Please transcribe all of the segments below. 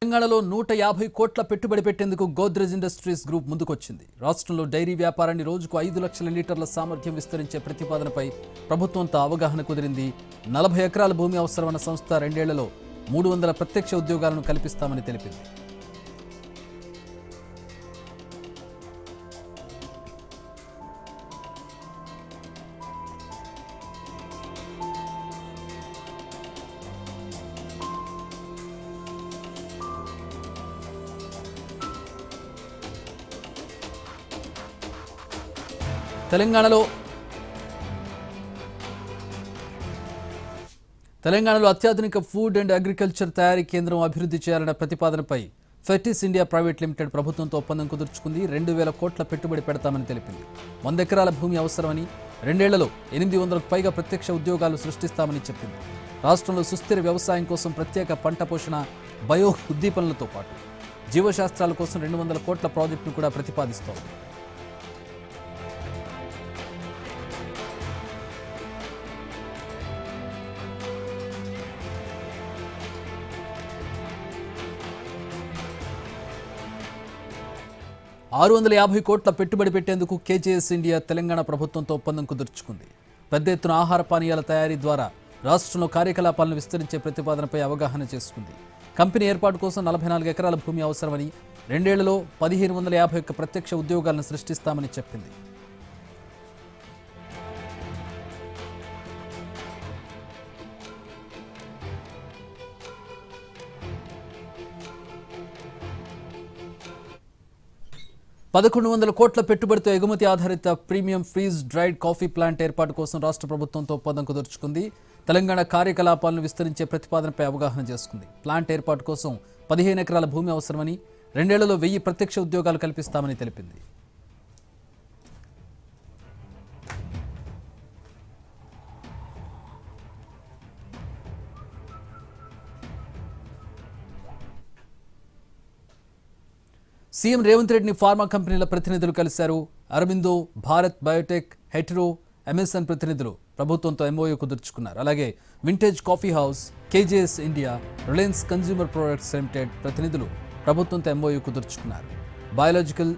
తెలంగాణలో 150 కోట్ల పెట్టుబడి పెట్టేందుకు గోద్రేజ్ ఇండస్ట్రీస్ గ్రూప్ ముందుకొచ్చింది. రాష్ట్రంలో డైరీ వ్యాపారాన్ని రోజుకు 5 లక్షల లీటర్ల సామర్థ్యం విస్తరించే ప్రతిపాదనపై ప్రభుత్వంతో అవగాహన కుదిరింది. 40 ఎకరాల భూమి అవసరమైన సంస్థ 2 ఏళ్లలో 300 ప్రత్యక్ష ఉద్యోగాలను కల్పిస్తామని తెలిపింది. తెలంగాణలో అత్యాధునిక ఫుడ్ అండ్ అగ్రికల్చర్ తయారీ కేంద్రం అభివృద్ధి చేయాలన్న ప్రతిపాదనపై ఫెర్టిస్ ఇండియా ప్రైవేట్ లిమిటెడ్ ప్రభుత్వంతో ఒప్పందం కుదుర్చుకుంది. 2000 కోట్ల పెట్టుబడి పెడతామని తెలిపింది. 100 ఎకరాల భూమి అవసరమని, 2 ఏళ్లలో 800కు పైగా ప్రత్యక్ష ఉద్యోగాలు సృష్టిస్తామని చెప్పింది. రాష్ట్రంలో సుస్థిర వ్యవసాయం కోసం ప్రత్యేక పంట పోషణ, బయో ఉద్దీపనలతో పాటు జీవశాస్త్రాల కోసం 200 కోట్ల ప్రాజెక్టును కూడా ప్రతిపాదిస్తోంది. $650 కోట్ల పెట్టుబడి పెట్టేందుకు కేజీఎస్ ఇండియా తెలంగాణ ప్రభుత్వంతో ఒప్పందం కుదుర్చుకుంది. పెద్ద ఎత్తున ఆహార పానీయాల తయారీ ద్వారా రాష్ట్రంలో కార్యకలాపాలను విస్తరించే ప్రతిపాదనపై అవగాహన చేసుకుంది. కంపెనీ ఏర్పాటు కోసం 44 ఎకరాల భూమి అవసరమని, 2 ఏళ్లలో 1551 ప్రత్యక్ష ఉద్యోగాలను సృష్టిస్తామని చెప్పింది. $1,100 కోట్ల పెట్టుబడితో ఎగుమతి ఆధారిత premium freeze dried coffee plant ఏర్పాటు కోసం రాష్ట్ర ప్రభుత్వంతో ఒప్పందం కుదుర్చుకుంది. తెలంగాణ కార్యకలాపాలను విస్తరించే ప్రతిపాదనపై అవగాహన చేసుకుంది. ప్లాంట్ ఏర్పాటు కోసం 15 ఎకరాల భూమి అవసరమని, 2 ఏళ్లలో 1000 ప్రత్యక్ష ఉద్యోగాలు కల్పిస్తామని తెలిపింది. సీఎం రేవంత్ రెడ్డిని ఫార్మా కంపెనీల ప్రతినిధులు కలిశారు. Aurobindo, Bharat Biotech, hetero, MSN ప్రతినిధులు ప్రభుత్వంతో ఎంఓయూ కుదుర్చుకున్నారు. అలాగే vintage coffee house, KGs India, Reliance consumer products limited ప్రతినిధులు ప్రభుత్వంతో ఎంఓయూ కుదుర్చుకున్నారు. బయాలజికల్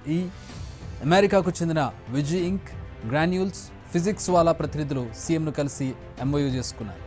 అమెరికాకు చెందిన విజీ ఇంక్, గ్రాన్యూల్స్, ఫిజిక్స్ వాలా ప్రతినిధులు సీఎంను కలిసి ఎంఓయూ చేసుకున్నారు.